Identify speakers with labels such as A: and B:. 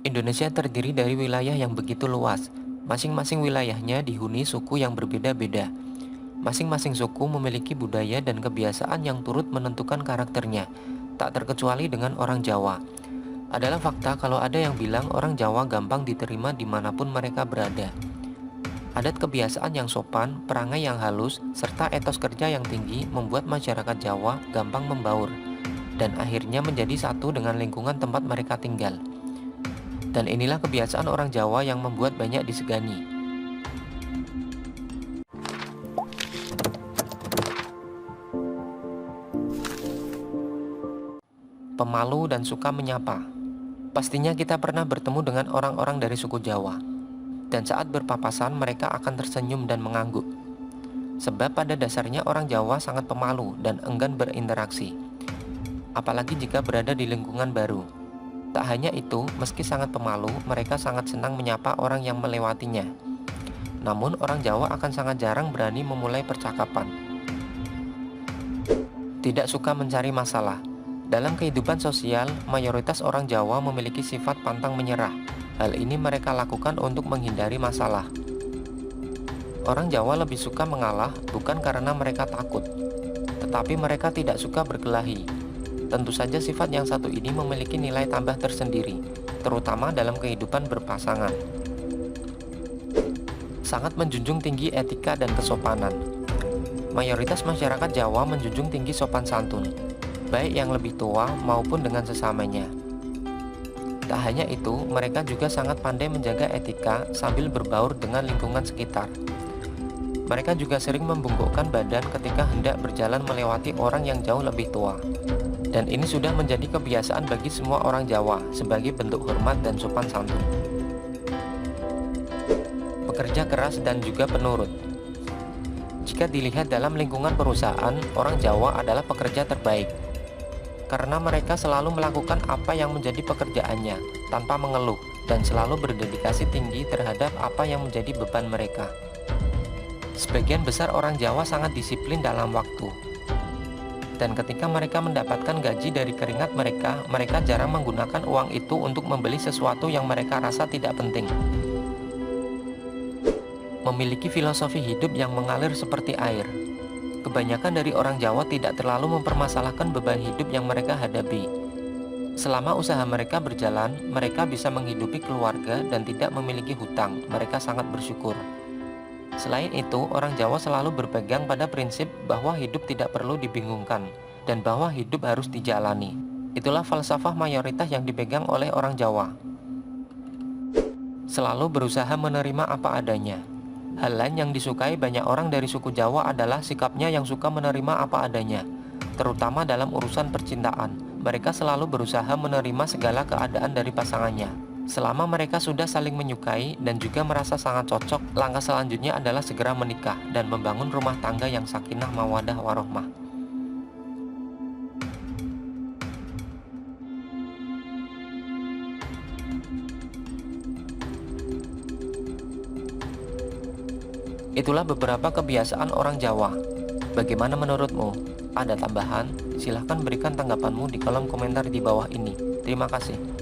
A: Indonesia terdiri dari wilayah yang begitu luas. Masing-masing wilayahnya dihuni suku yang berbeda-beda. Masing-masing suku memiliki budaya dan kebiasaan yang turut menentukan karakternya, tak terkecuali dengan orang Jawa. Adalah fakta kalau ada yang bilang orang Jawa gampang diterima dimanapun mereka berada. Adat kebiasaan yang sopan, perangai yang halus, serta etos kerja yang tinggi membuat masyarakat Jawa gampang membaur, dan akhirnya menjadi satu dengan lingkungan tempat mereka tinggal. Dan inilah kebiasaan orang Jawa yang membuat banyak disegani. Pemalu dan suka menyapa. Pastinya kita pernah bertemu dengan orang-orang dari suku Jawa. Dan saat berpapasan mereka akan tersenyum dan mengangguk. Sebab pada dasarnya orang Jawa sangat pemalu dan enggan berinteraksi. Apalagi jika berada di lingkungan baru. Tak hanya itu, meski sangat pemalu, mereka sangat senang menyapa orang yang melewatinya. Namun orang Jawa akan sangat jarang berani memulai percakapan. Tidak suka mencari masalah. Dalam kehidupan sosial, mayoritas orang Jawa memiliki sifat pantang menyerah. Hal ini mereka lakukan untuk menghindari masalah. Orang Jawa lebih suka mengalah bukan karena mereka takut, tetapi mereka tidak suka berkelahi. Tentu saja sifat yang satu ini memiliki nilai tambah tersendiri, terutama dalam kehidupan berpasangan. Sangat menjunjung tinggi etika dan kesopanan. Mayoritas masyarakat Jawa menjunjung tinggi sopan santun, baik yang lebih tua maupun dengan sesamanya. Tak hanya itu, mereka juga sangat pandai menjaga etika sambil berbaur dengan lingkungan sekitar. Mereka juga sering membungkukkan badan ketika hendak berjalan melewati orang yang jauh lebih tua. Dan ini sudah menjadi kebiasaan bagi semua orang Jawa sebagai bentuk hormat dan sopan santun. Pekerja keras dan juga penurut. Jika dilihat dalam lingkungan perusahaan, orang Jawa adalah pekerja terbaik. Karena mereka selalu melakukan apa yang menjadi pekerjaannya tanpa mengeluh dan selalu berdedikasi tinggi terhadap apa yang menjadi beban mereka. Sebagian besar orang Jawa sangat disiplin dalam waktu. Dan ketika mereka mendapatkan gaji dari keringat mereka, mereka jarang menggunakan uang itu untuk membeli sesuatu yang mereka rasa tidak penting. Memiliki filosofi hidup yang mengalir seperti air. Kebanyakan dari orang Jawa tidak terlalu mempermasalahkan beban hidup yang mereka hadapi. Selama usaha mereka berjalan, mereka bisa menghidupi keluarga dan tidak memiliki hutang. Mereka sangat bersyukur. Selain itu, orang Jawa selalu berpegang pada prinsip bahwa hidup tidak perlu dibingungkan dan bahwa hidup harus dijalani. Itulah falsafah mayoritas yang dipegang oleh orang Jawa. Selalu berusaha menerima apa adanya. Hal lain yang disukai banyak orang dari suku Jawa adalah sikapnya yang suka menerima apa adanya, terutama dalam urusan percintaan. Mereka selalu berusaha menerima segala keadaan dari pasangannya. Selama mereka sudah saling menyukai dan juga merasa sangat cocok, langkah selanjutnya adalah segera menikah dan membangun rumah tangga yang sakinah mawaddah warohmah. Itulah beberapa kebiasaan orang Jawa. Bagaimana menurutmu? Ada tambahan? Silahkan berikan tanggapanmu di kolom komentar di bawah ini. Terima kasih.